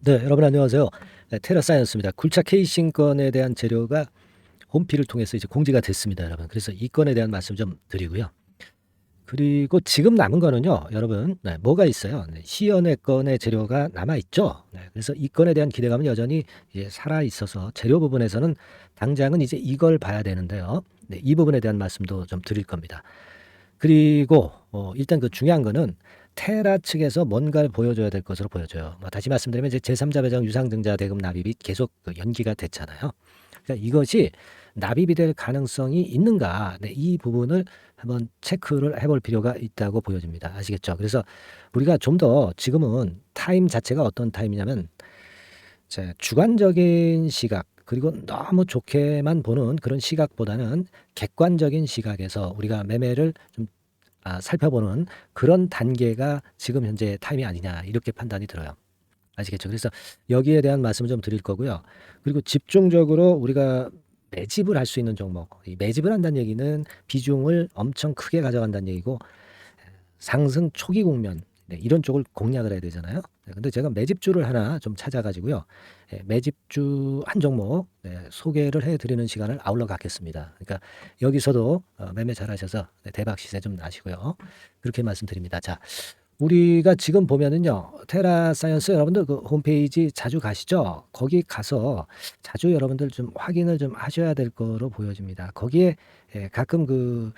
네, 여러분 안녕하세요. 네, 테라 사이언스입니다. 굴착 케이싱 건에 대한 재료가 홈피를 통해서 이제 공지가 됐습니다, 여러분. 그래서 이 건에 대한 말씀 좀 드리고요. 그리고 지금 남은 거는요, 여러분, 네, 뭐가 있어요? 네, 시연의 건의 재료가 남아 있죠. 네, 그래서 이 건에 대한 기대감은 여전히 이제 살아 있어서 재료 부분에서는 당장은 이제 이걸 봐야 되는데요. 네, 이 부분에 대한 말씀도 좀 드릴 겁니다. 그리고 일단 그 중요한 거는 테라 측에서 뭔가를 보여줘야 될 것으로 보여져요. 다시 말씀드리면 이제 제3자 배정 유상증자 대금 납입이 계속 그 연기가 됐잖아요. 그러니까 이것이 납입이 될 가능성이 있는가? 네, 이 부분을 한번 체크를 해볼 필요가 있다고 보여집니다. 아시겠죠? 그래서 우리가 좀 더 지금은 타임 자체가 어떤 타임이냐면 주관적인 시각 그리고 너무 좋게만 보는 그런 시각보다는 객관적인 시각에서 우리가 매매를 좀 살펴보는 그런 단계가 지금 현재 타임이 아니냐 이렇게 판단이 들어요. 아시겠죠? 그래서 여기에 대한 말씀을 좀 드릴 거고요. 그리고 집중적으로 우리가 매집을 할 수 있는 종목, 이 매집을 한다는 얘기는 비중을 엄청 크게 가져간다는 얘기고 상승 초기 국면 네, 이런 쪽을 공략을 해야 되잖아요. 네, 근데 제가 매집주를 하나 좀 찾아가지고요. 매집주 한 종목 소개를 해드리는 시간을 아울러 갖겠습니다. 그러니까 여기서도 매매 잘하셔서 대박 시세 좀 나시고요. 그렇게 말씀드립니다. 자, 우리가 지금 보면은요, 테라 사이언스 여러분들 그 홈페이지 자주 가시죠? 거기 가서 자주 여러분들 좀 확인을 좀 하셔야 될 거로 보여집니다. 거기에 가끔 그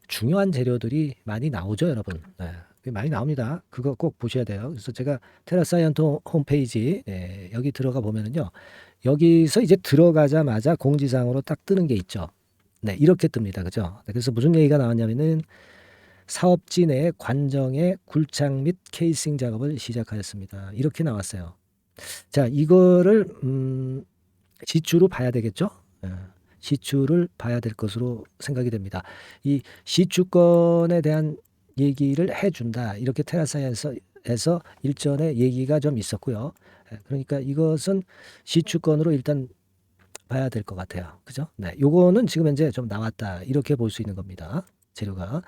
중요한 재료들이 많이 나오죠, 여러분. 네, 많이 나옵니다. 그거 꼭 보셔야 돼요. 그래서 제가 테라사이언트 홈페이지 여기 들어가 보면은요. 여기서 이제 들어가자마자 공지사항으로 딱 뜨는 게 있죠. 네, 이렇게 뜹니다. 그죠? 네, 그래서 무슨 얘기가 나왔냐면은 사업지 내 관정의 굴착 및 케이싱 작업을 시작하였습니다. 이렇게 나왔어요. 자, 이거를 시추로 봐야 되겠죠? 예. 시추를 봐야 될 것으로 생각이 됩니다. 이 시추권에 대한 얘기를 해준다. 이렇게 테라사이언스에서 일전에 얘기가 좀 있었고요. 그러니까 이것은 시추권으로 일단 봐야 될 것 같아요. 그죠? 네. 요거는 지금 현재 좀 나왔다. 이렇게 볼 수 있는 겁니다. 재료가.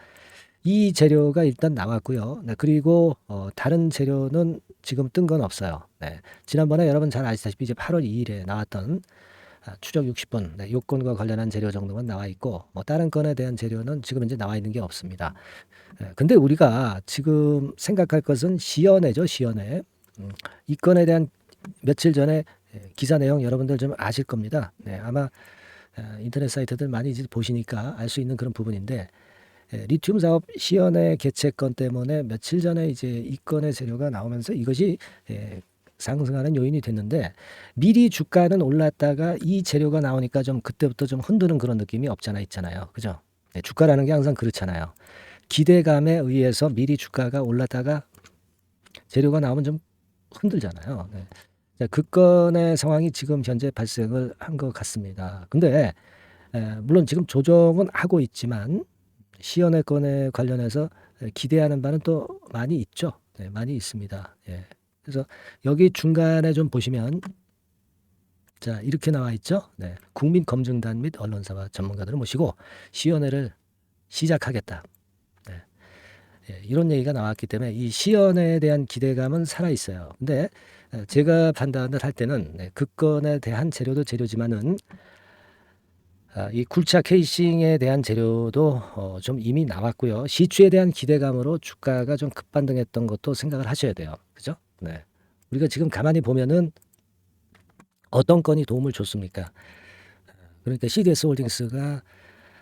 이 재료가 일단 나왔고요. 네. 그리고 다른 재료는 지금 뜬 건 없어요. 네. 지난번에 여러분 잘 아시다시피 이제 8월 2일에 나왔던 추적 60분 요건과 관련한 재료 정도만 나와 있고 다른 건에 대한 재료는 지금 이제 나와 있는 게 없습니다. 근데 우리가 지금 생각할 것은 시연회죠, 시연회. 이 건에 대한 며칠 전에 기사 내용 여러분들 좀 아실 겁니다. 네, 아마 인터넷 사이트들 많이 이제 보시니까 알 수 있는 그런 부분인데 리튬 사업 시연회 개최건 때문에 며칠 전에 이제 이 건의 재료가 나오면서 이것이 상승하는 요인이 됐는데 미리 주가는 올랐다가 이 재료가 나오니까 좀 그때부터 좀 흔드는 그런 느낌이 없잖아 있잖아요. 그죠? 네, 주가라는 게 항상 그렇잖아요. 기대감에 의해서 미리 주가가 올랐다가 재료가 나오면 좀 흔들잖아요. 네. 자, 그 건의 상황이 지금 현재 발생을 한 것 같습니다. 근데 물론 지금 조정은 하고 있지만 시연의 건에 관련해서 기대하는 바는 또 많이 있죠. 네, 많이 있습니다. 예. 그래서 여기 중간에 좀 보시면 자 이렇게 나와 있죠. 네, 국민검증단 및 언론사와 전문가들을 모시고 시연회를 시작하겠다. 네, 이런 얘기가 나왔기 때문에 이 시연회에 대한 기대감은 살아 있어요. 근데 제가 판단을 할 때는 그 건에 대한 재료도 재료지만은 이 굴착 케이싱에 대한 재료도 좀 이미 나왔고요. 시추에 대한 기대감으로 주가가 좀 급반등했던 것도 생각을 하셔야 돼요. 그죠? 네. 우리가 지금 가만히 보면은 어떤 건이 도움을 줬습니까? 그러니까 CDS 홀딩스가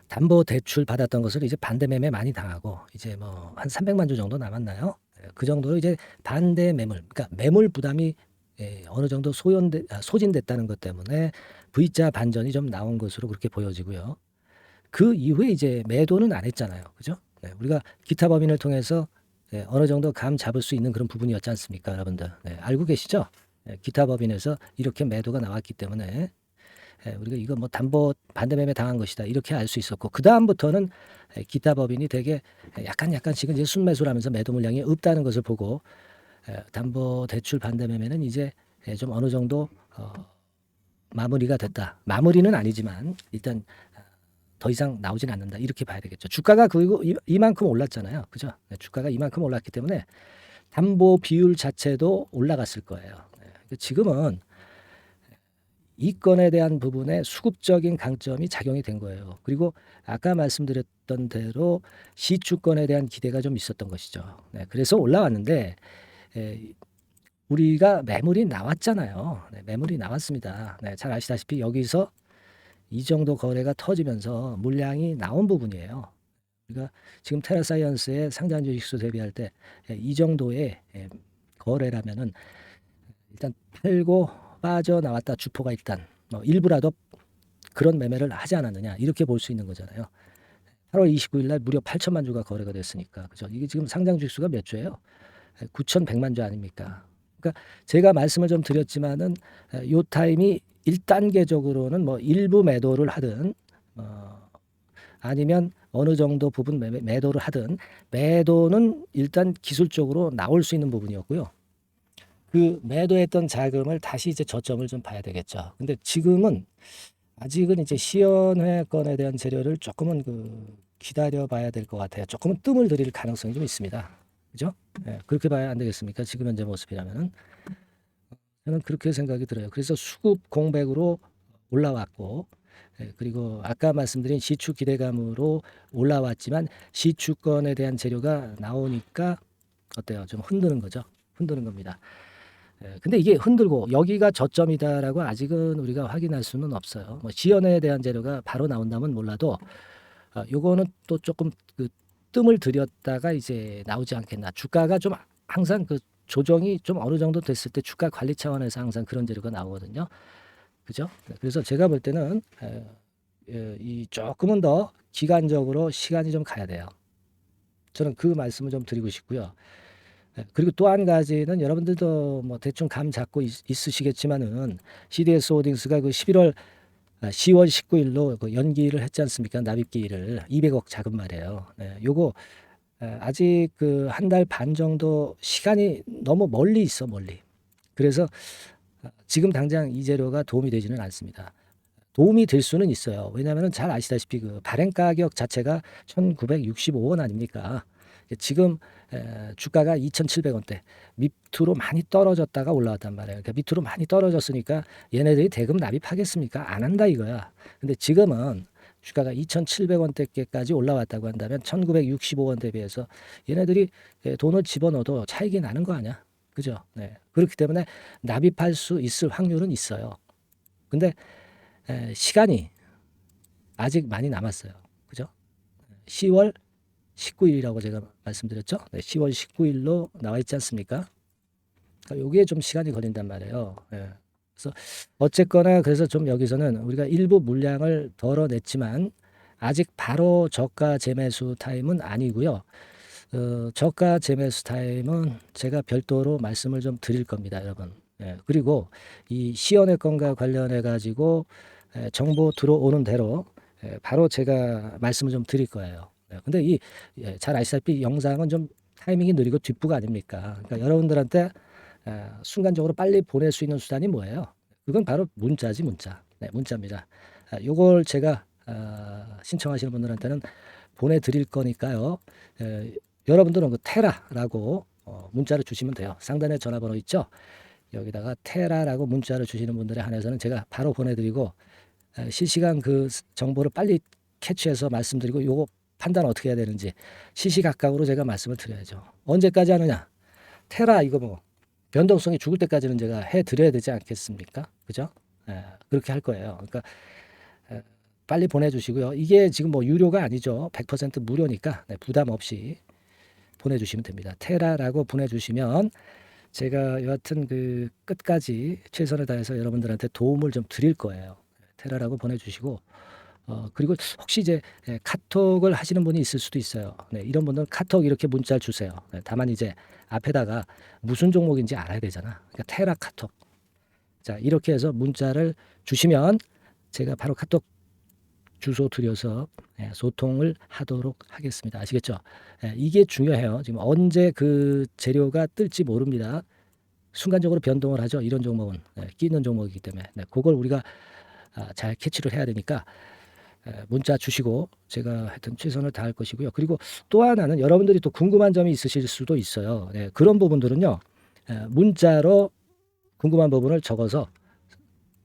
담보 대출 받았던 것을 이제 반대 매매 많이 당하고 이제 뭐 한 300만 주 정도 남았나요? 그 정도로 이제 반대 매물, 그러니까 매물 부담이 어느 정도 소진됐다는 것 때문에 V자 반전이 좀 나온 것으로 그렇게 보여지고요. 그 이후에 이제 매도는 안 했잖아요. 그죠? 네, 우리가 기타 법인을 통해서 어느 정도 감 잡을 수 있는 그런 부분이었지 않습니까, 여러분들? 네, 알고 계시죠? 기타 법인에서 이렇게 매도가 나왔기 때문에 우리가 이거 뭐 담보 반대 매매 당한 것이다 이렇게 알 수 있었고 그 다음부터는 기타 법인이 되게 약간씩은 이제 순매수를 하면서 매도 물량이 없다는 것을 보고 담보 대출 반대 매매는 이제 좀 어느 정도 마무리가 됐다. 마무리는 아니지만 일단 더 이상 나오진 않는다. 이렇게 봐야 되겠죠. 주가가 그리고 이만큼 올랐잖아요. 그죠? 주가가 이만큼 올랐기 때문에 담보 비율 자체도 올라갔을 거예요. 지금은 이 건에 대한 부분에 수급적인 강점이 작용이 된 거예요. 그리고 아까 말씀드렸던 대로 시추권에 대한 기대가 좀 있었던 것이죠. 네, 그래서 올라왔는데 우리가 매물이 나왔잖아요. 네, 매물이 나왔습니다. 네, 잘 아시다시피 여기서 이 정도 거래가 터지면서 물량이 나온 부분이에요. 우리가 지금 테라사이언스의 상장 주식수 대비할 때 이 정도의 거래라면은 일단 팔고 빠져나왔다 주포가 일단 일부라도 그런 매매를 하지 않았느냐 이렇게 볼 수 있는 거잖아요. 8월 29일 날 무려 8천만 주가 거래가 됐으니까 그죠? 이게 지금 상장 주식수가 몇 주예요? 9,100만 주 아닙니까? 그러니까 제가 말씀을 좀 드렸지만은 요 타임이 1단계적으로는 뭐 일부 매도를 하든 아니면 어느 정도 부분 매도를 하든 매도는 일단 기술적으로 나올 수 있는 부분이었고요. 그 매도했던 자금을 다시 이제 저점을 좀 봐야 되겠죠. 근데 지금은 아직은 이제 시연회 건에 대한 재료를 조금은 기다려 봐야 될 것 같아요. 조금은 뜸을 들일 가능성이 좀 있습니다. 그죠? 예, 그렇게 봐야 안 되겠습니까? 지금 현재 모습이라면은. 저는 그렇게 생각이 들어요. 그래서 수급 공백으로 올라왔고, 그리고 아까 말씀드린 시추 기대감으로 올라왔지만 시추권에 대한 재료가 나오니까 어때요? 좀 흔드는 거죠. 흔드는 겁니다. 근데 이게 흔들고 여기가 저점이다라고 아직은 우리가 확인할 수는 없어요. 뭐 지연에 대한 재료가 바로 나온다면 몰라도 요거는 또 조금 뜸을 들였다가 이제 나오지 않겠나. 주가가 좀 항상 조정이 좀 어느 정도 됐을 때 주가 관리 차원에서 항상 그런 재료가 나오거든요. 그죠? 그래서 제가 볼 때는 이 조금은 더 기간적으로 시간이 좀 가야 돼요. 저는 그 말씀을 좀 드리고 싶고요. 그리고 또 한 가지는 여러분들도 뭐 대충 감 잡고 있으시겠지만은 CDS 홀딩스가 10월 19일로 연기를 했지 않습니까? 납입기일을 200억 자금 말이에요. 요거 아직 한 달 반 정도 시간이 너무 멀리 있어, 멀리. 그래서 지금 당장 이 재료가 도움이 되지는 않습니다. 도움이 될 수는 있어요. 왜냐하면 잘 아시다시피 발행 가격 자체가 1,965원 아닙니까? 지금 주가가 2,700원대 밑으로 많이 떨어졌다가 올라왔단 말이에요. 그러니까 밑으로 많이 떨어졌으니까 얘네들이 대금 납입하겠습니까? 안 한다 이거야. 근데 지금은 주가가 2,700원대까지 올라왔다고 한다면 1,965원 대비해서 얘네들이 돈을 집어넣어도 차익이 나는 거 아니야? 그죠? 네. 그렇기 때문에 납입할 수 있을 확률은 있어요. 근데 시간이 아직 많이 남았어요. 그죠? 10월 19일이라고 제가 말씀드렸죠. 네, 10월 19일로 나와 있지 않습니까? 그러니까 요게 좀 시간이 걸린단 말이에요. 그래서 어쨌거나 그래서 좀 여기서는 우리가 일부 물량을 덜어냈지만 아직 바로 저가 재매수 타임은 아니고요. 저가 재매수 타임은 제가 별도로 말씀을 좀 드릴 겁니다, 여러분. 그리고 이 시연회 건과 관련해 가지고 정보 들어오는 대로 바로 제가 말씀을 좀 드릴 거예요. 근데 잘 아시다시피 영상은 좀 타이밍이 느리고 뒷부가 아닙니까? 그러니까 여러분들한테 순간적으로 빨리 보낼 수 있는 수단이 뭐예요? 그건 바로 문자지, 문자. 네, 문자입니다. 요걸 제가 신청하시는 분들한테는 보내드릴 거니까요. 여러분들은 테라라고 문자를 주시면 돼요. 상단에 전화번호 있죠? 여기다가 테라라고 문자를 주시는 분들에 한해서는 제가 바로 보내드리고 실시간 정보를 빨리 캐치해서 말씀드리고 요거 판단 어떻게 해야 되는지 시시각각으로 제가 말씀을 드려야죠. 언제까지 하느냐? 테라 이거 뭐 변동성이 죽을 때까지는 제가 해드려야 되지 않겠습니까? 그죠? 그렇게 할 거예요. 그러니까 빨리 보내주시고요. 이게 지금 뭐 유료가 아니죠. 100% 무료니까 부담 없이 보내주시면 됩니다. 테라라고 보내주시면 제가 여하튼 끝까지 최선을 다해서 여러분들한테 도움을 좀 드릴 거예요. 테라라고 보내주시고 그리고 혹시 이제 카톡을 하시는 분이 있을 수도 있어요. 이런 분들은 카톡 이렇게 문자를 주세요. 다만 이제 앞에다가 무슨 종목인지 알아야 되잖아. 그러니까 테라 카톡. 자, 이렇게 해서 문자를 주시면 제가 바로 카톡 주소 드려서 소통을 하도록 하겠습니다. 아시겠죠? 이게 중요해요. 지금 언제 재료가 뜰지 모릅니다. 순간적으로 변동을 하죠. 이런 종목은 끼는 종목이기 때문에 그걸 우리가 잘 캐치를 해야 되니까 문자 주시고 제가 하여튼 최선을 다할 것이고요. 그리고 또 하나는 여러분들이 또 궁금한 점이 있으실 수도 있어요. 그런 부분들은요. 문자로 궁금한 부분을 적어서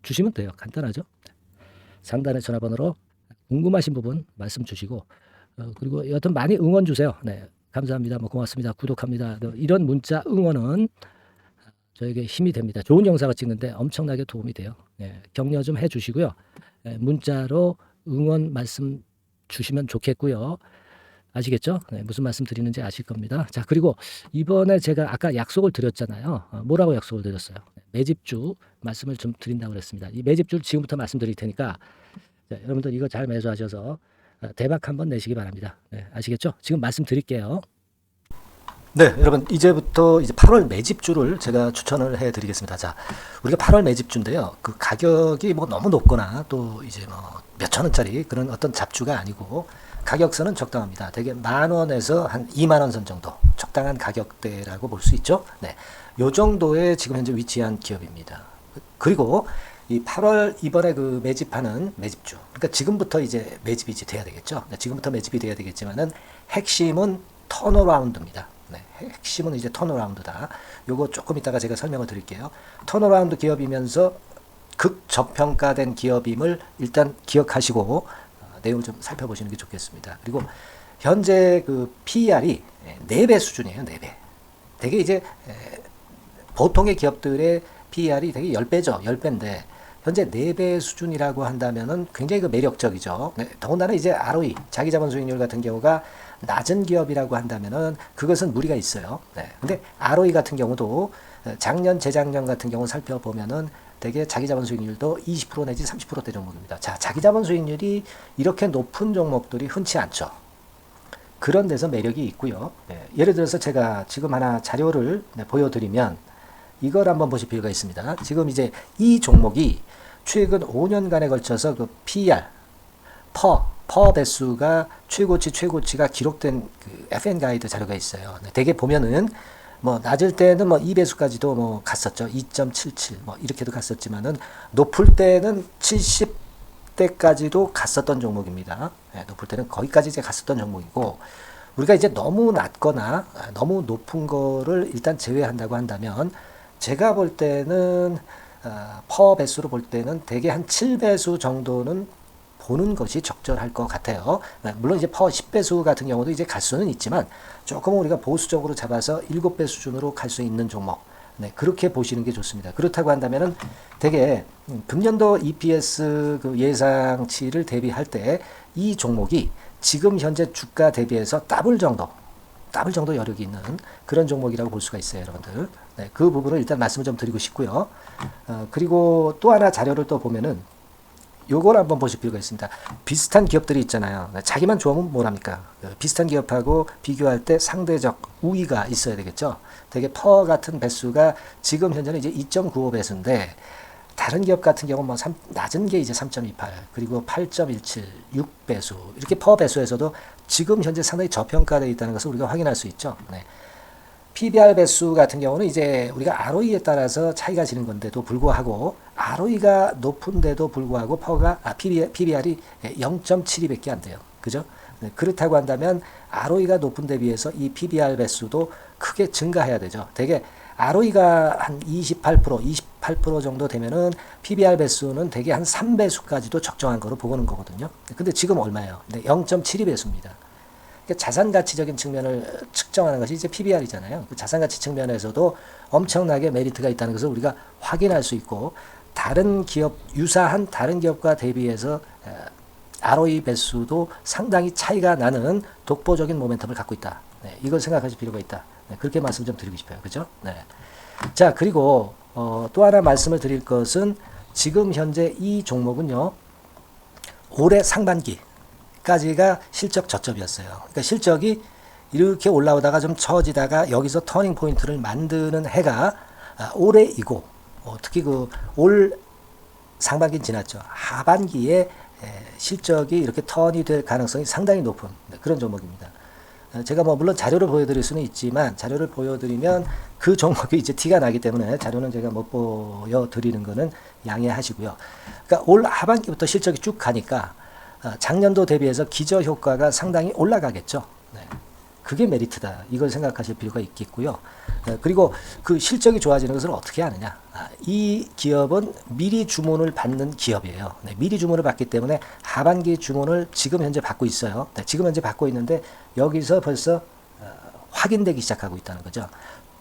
주시면 돼요. 간단하죠. 상단의 전화번호로 궁금하신 부분 말씀 주시고 그리고 여튼 많이 응원 주세요. 네, 감사합니다. 뭐 고맙습니다. 구독합니다. 이런 문자 응원은 저에게 힘이 됩니다. 좋은 영상을 찍는데 엄청나게 도움이 돼요. 네, 격려 좀 해주시고요. 문자로 응원 말씀 주시면 좋겠고요. 아시겠죠? 네, 무슨 말씀 드리는지 아실 겁니다. 자, 그리고 이번에 제가 아까 약속을 드렸잖아요. 뭐라고 약속을 드렸어요? 매집주 말씀을 좀 드린다고 그랬습니다. 이 매집주 지금부터 말씀드릴 테니까 자, 여러분들 이거 잘 매수하셔서 대박 한번 내시기 바랍니다. 네, 아시겠죠? 지금 말씀드릴게요. 네, 여러분 이제부터 이제 8월 매집주를 제가 추천을 해드리겠습니다. 자, 우리가 8월 매집주인데요. 그 가격이 뭐 너무 높거나 또 이제 뭐 몇천 원짜리 그런 어떤 잡주가 아니고 가격선은 적당합니다. 대개 10,000원에서 한 20,000원 선 정도 적당한 가격대라고 볼 수 있죠. 네, 요 정도에 지금 현재 위치한 기업입니다. 그리고 이 8월 이번에 그 매집하는 매집주, 그러니까 지금부터 이제 매집이 이제 돼야 되겠죠. 네, 지금부터 매집이 돼야 되겠지만은 핵심은 턴어라운드입니다. 네, 핵심은 이제 턴어라운드다. 요거 조금 이따가 제가 설명을 드릴게요. 턴어라운드 기업이면서 극저평가된 기업임을 일단 기억하시고 내용을 좀 살펴보시는 게 좋겠습니다. 그리고 현재 그 PER이 4배 수준이에요. 4배. 되게 이제 보통의 기업들의 PER이 되게 10배죠. 10배인데 현재 4배 수준이라고 한다면은 굉장히 그 매력적이죠. 네, 더군다나 이제 ROE, 자기자본 수익률 같은 경우가 낮은 기업이라고 한다면은 그것은 무리가 있어요. 네. 근데 ROE 같은 경우도 작년, 재작년 같은 경우 살펴보면은 되게 자기자본 수익률도 20% 내지 30%대 종목입니다. 자, 자기자본 수익률이 이렇게 높은 종목들이 흔치 않죠. 그런 데서 매력이 있고요. 네. 예를 들어서 제가 지금 하나 자료를 보여드리면 이걸 한번 보실 필요가 있습니다. 지금 이제 이 종목이 최근 5년간에 걸쳐서 그 PER, 퍼 배수가 최고치가 기록된 그 FN 가이드 자료가 있어요. 대개 보면은 뭐 낮을 때는 뭐 2배수까지도 뭐 갔었죠. 2.77 뭐 이렇게도 갔었지만은 높을 때는 70대까지도 갔었던 종목입니다. 네, 높을 때는 거기까지 이제 갔었던 종목이고 우리가 이제 너무 낮거나 너무 높은 거를 일단 제외한다고 한다면 제가 볼 때는 퍼 배수로 볼 때는 대개 한 7배수 정도는 보는 것이 적절할 것 같아요. 물론 이제 퍼 10배수 같은 경우도 이제 갈 수는 있지만 조금 우리가 보수적으로 잡아서 7배 수준으로 갈 수 있는 종목. 네, 그렇게 보시는 게 좋습니다. 그렇다고 한다면은 되게 금년도 EPS 그 예상치를 대비할 때 이 종목이 지금 현재 주가 대비해서 더블 정도 여력이 있는 그런 종목이라고 볼 수가 있어요, 여러분들. 네, 그 부분을 일단 말씀을 좀 드리고 싶고요. 그리고 또 하나 자료를 또 보면은 요걸 한번 보실 필요가 있습니다. 비슷한 기업들이 있잖아요. 자기만 좋으면 뭐랍니까? 비슷한 기업하고 비교할 때 상대적 우위가 있어야 되겠죠. 되게 퍼 같은 배수가 지금 현재는 이제 2.95배수인데 다른 기업 같은 경우는 뭐 낮은 게 이제 3.28 그리고 8.17 6배수 이렇게 퍼 배수에서도 지금 현재 상당히 저평가되어 있다는 것을 우리가 확인할 수 있죠. 네. PBR 배수 같은 경우는 이제 우리가 ROE에 따라서 차이가 지는 건데도 불구하고 ROE가 높은데도 불구하고 PBR이 0.72밖에 안 돼요. 그죠? 네, 그렇다고 한다면 ROE가 높은 데 비해서 이 PBR 배수도 크게 증가해야 되죠. 되게 ROE가 한 28% 정도 되면은 PBR 배수는 되게 한 3배수까지도 적정한 거로 보고는 거거든요. 근데 지금 얼마예요? 네, 0.72배수입니다. 자산 가치적인 측면을 측정하는 것이 이제 PBR이잖아요. 그 자산 가치 측면에서도 엄청나게 메리트가 있다는 것을 우리가 확인할 수 있고 다른 기업 유사한 다른 기업과 대비해서 ROE 배수도 상당히 차이가 나는 독보적인 모멘텀을 갖고 있다. 네, 이걸 생각하실 필요가 있다. 네, 그렇게 말씀 좀 드리고 싶어요. 그죠? 네. 자, 그리고 또 하나 말씀을 드릴 것은 지금 현재 이 종목은요. 올해 상반기 까지가 실적 저점이었어요. 그러니까 실적이 이렇게 올라오다가 좀 처지다가 여기서 터닝 포인트를 만드는 해가 올해이고 특히 그 올 상반기는 지났죠. 하반기에 실적이 이렇게 턴이 될 가능성이 상당히 높은 그런 종목입니다. 제가 뭐 물론 자료를 보여드릴 수는 있지만 자료를 보여드리면 그 종목이 이제 티가 나기 때문에 자료는 제가 못 보여드리는 거는 양해하시고요. 그러니까 올 하반기부터 실적이 쭉 가니까 작년도 대비해서 기저 효과가 상당히 올라가겠죠. 네. 그게 메리트다. 이걸 생각하실 필요가 있겠고요. 그리고 그 실적이 좋아지는 것을 어떻게 아느냐. 이 기업은 미리 주문을 받는 기업이에요. 네, 미리 주문을 받기 때문에 하반기 주문을 지금 현재 받고 있어요. 네, 지금 현재 받고 있는데 여기서 벌써 확인되기 시작하고 있다는 거죠.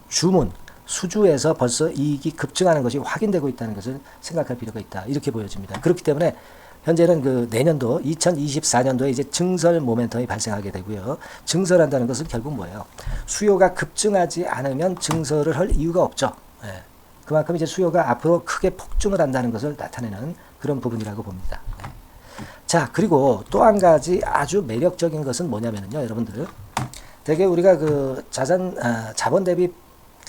주문, 수주에서 벌써 이익이 급증하는 것이 확인되고 있다는 것을 생각할 필요가 있다. 이렇게 보여집니다. 그렇기 때문에 현재는 그 내년도 2024년도에 이제 증설 모멘텀이 발생하게 되고요. 증설한다는 것은 결국 뭐예요? 수요가 급증하지 않으면 증설을 할 이유가 없죠. 예. 그만큼 이제 수요가 앞으로 크게 폭증을 한다는 것을 나타내는 그런 부분이라고 봅니다. 예. 자, 그리고 또 한 가지 아주 매력적인 것은 뭐냐면요, 여러분들. 되게 우리가 그 자본 대비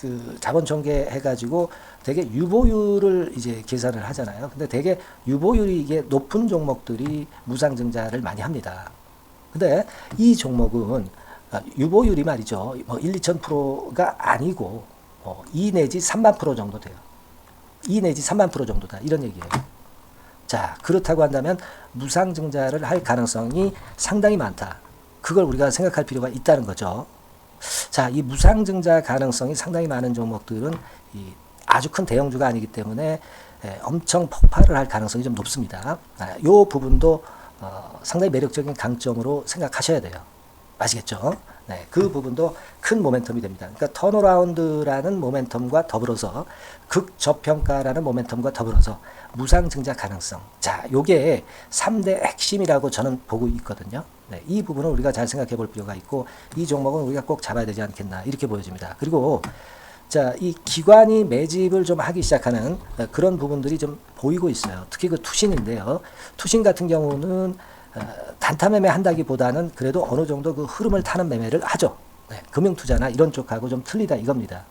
그 자본 전개해가지고 되게 유보율을 이제 계산을 하잖아요. 근데 되게 유보율이 이게 높은 종목들이 무상증자를 많이 합니다. 근데 이 종목은 유보율이 말이죠. 뭐 1, 2,000%가 아니고 2 내지 3만 프로 정도 돼요. 2 내지 3만 프로 정도다. 이런 얘기예요. 자, 그렇다고 한다면 무상증자를 할 가능성이 상당히 많다. 그걸 우리가 생각할 필요가 있다는 거죠. 자, 이 무상증자 가능성이 상당히 많은 종목들은 아주 큰 대형주가 아니기 때문에 엄청 폭발을 할 가능성이 좀 높습니다. 이 부분도 상당히 매력적인 강점으로 생각하셔야 돼요. 아시겠죠? 네, 그 부분도 큰 모멘텀이 됩니다. 그러니까 턴어라운드라는 모멘텀과 더불어서 극저평가라는 모멘텀과 더불어서 무상증자 가능성. 자, 요게 3대 핵심이라고 저는 보고 있거든요. 네, 이 부분을 우리가 잘 생각해 볼 필요가 있고 이 종목은 우리가 꼭 잡아야 되지 않겠나 이렇게 보여집니다. 그리고 자, 이 기관이 매집을 좀 하기 시작하는 그런 부분들이 좀 보이고 있어요. 특히 그 투신인데요. 투신 같은 경우는 단타 매매 한다기보다는 그래도 어느 정도 그 흐름을 타는 매매를 하죠. 네, 금융투자나 이런 쪽하고 좀 틀리다 이겁니다.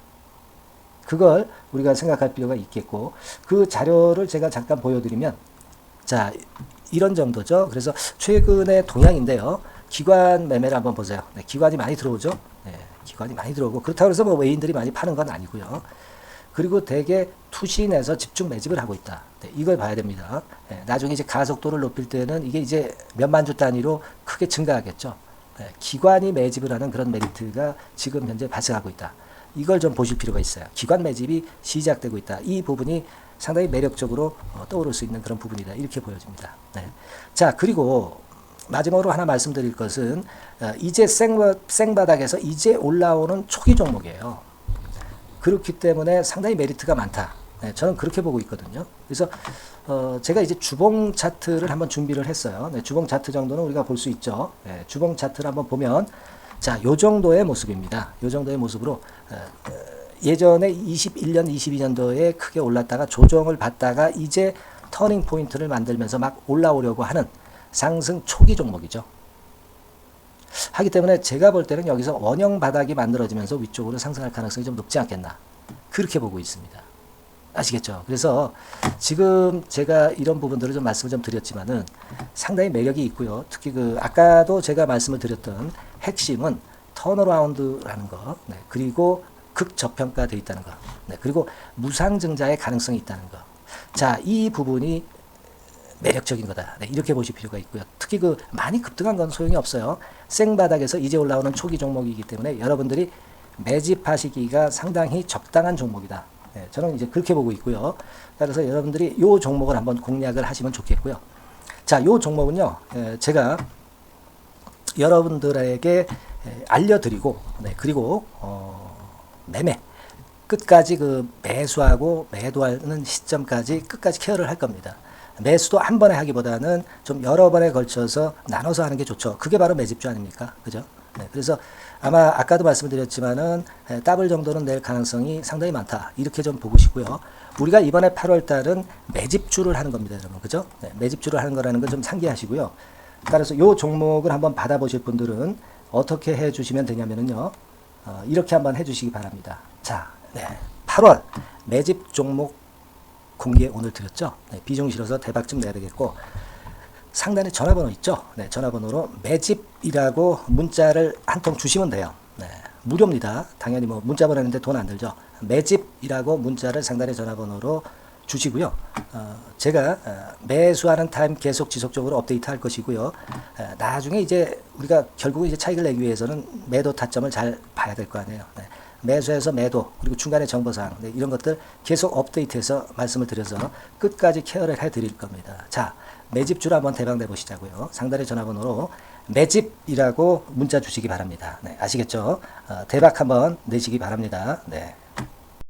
그걸 우리가 생각할 필요가 있겠고 그 자료를 제가 잠깐 보여드리면 자, 이런 정도죠. 그래서 최근의 동향인데요. 기관 매매를 한번 보세요. 네, 기관이 많이 들어오죠. 네, 기관이 많이 들어오고 그렇다고 해서 뭐 외인들이 많이 파는 건 아니고요. 그리고 대개 투신에서 집중 매집을 하고 있다. 네, 이걸 봐야 됩니다. 네, 나중에 이제 가속도를 높일 때는 이게 이제 몇만 주 단위로 크게 증가하겠죠. 네, 기관이 매집을 하는 그런 메리트가 지금 현재 발생하고 있다. 이걸 좀 보실 필요가 있어요. 기관 매집이 시작되고 있다. 이 부분이 상당히 매력적으로 떠오를 수 있는 그런 부분이다. 이렇게 보여집니다. 네. 자, 그리고 마지막으로 하나 말씀드릴 것은 이제 생바닥에서 이제 올라오는 초기 종목이에요. 그렇기 때문에 상당히 메리트가 많다. 네, 저는 그렇게 보고 있거든요. 그래서 제가 이제 주봉 차트를 한번 준비를 했어요. 네, 주봉 차트 정도는 우리가 볼 수 있죠. 네, 주봉 차트를 한번 보면 자, 요 정도의 모습입니다. 요 정도의 모습으로 예전에 21년, 22년도에 크게 올랐다가 조정을 받다가 이제 터닝 포인트를 만들면서 막 올라오려고 하는 상승 초기 종목이죠. 하기 때문에 제가 볼 때는 여기서 원형 바닥이 만들어지면서 위쪽으로 상승할 가능성이 좀 높지 않겠나. 그렇게 보고 있습니다. 아시겠죠? 그래서 지금 제가 이런 부분들을 좀 말씀을 좀 드렸지만은 상당히 매력이 있고요. 특히 그 아까도 제가 말씀을 드렸던 핵심은 턴어라운드라는 거, 네, 그리고 극저평가되어 있다는 거, 네, 그리고 무상증자의 가능성이 있다는 거. 자, 이 부분이 매력적인 거다. 네, 이렇게 보실 필요가 있고요. 특히 그 많이 급등한 건 소용이 없어요. 생바닥에서 이제 올라오는 초기 종목이기 때문에 여러분들이 매집하시기가 상당히 적당한 종목이다. 네, 저는 이제 그렇게 보고 있고요. 따라서 여러분들이 이 종목을 한번 공략을 하시면 좋겠고요. 자, 이 종목은요, 제가 여러분들에게 알려드리고, 네, 그리고 매매 끝까지 그 매수하고 매도하는 시점까지 끝까지 케어를 할 겁니다. 매수도 한 번에 하기보다는 좀 여러 번에 걸쳐서 나눠서 하는 게 좋죠. 그게 바로 매집주 아닙니까? 그죠? 네, 그래서 아마 아까도 말씀드렸지만은 더블 정도는 낼 가능성이 상당히 많다. 이렇게 좀 보시고요. 우리가 이번에 8월 달은 매집주를 하는 겁니다, 여러분. 그죠? 네, 매집주를 하는 거라는 걸 좀 상기하시고요. 따라서 이 종목을 한번 받아보실 분들은 어떻게 해 주시면 되냐면요. 이렇게 한번 해 주시기 바랍니다. 자, 네, 8월 매집 종목 공개 오늘 드렸죠. 네, 비중 실어서 대박 좀 내야 되겠고 상단에 전화번호 있죠. 네, 전화번호로 매집이라고 문자를 한 통 주시면 돼요. 네, 무료입니다. 당연히 뭐 문자 보내는데 돈 안 들죠. 매집이라고 문자를 상단의 전화번호로 주시고요. 제가 매수하는 타임 계속 지속적으로 업데이트할 것이고요. 나중에 이제 우리가 결국 이제 차익을 내기 위해서는 매도 타점을 잘 봐야 될 거 아니에요. 네. 매수해서 매도 그리고 중간에 정보사항 네, 이런 것들 계속 업데이트해서 말씀을 드려서 끝까지 케어를 해드릴 겁니다. 자, 매집주로 한번 대박 내보시자고요. 상단의 전화번호로 매집이라고 문자 주시기 바랍니다. 네, 아시겠죠? 대박 한번 내시기 바랍니다. 네.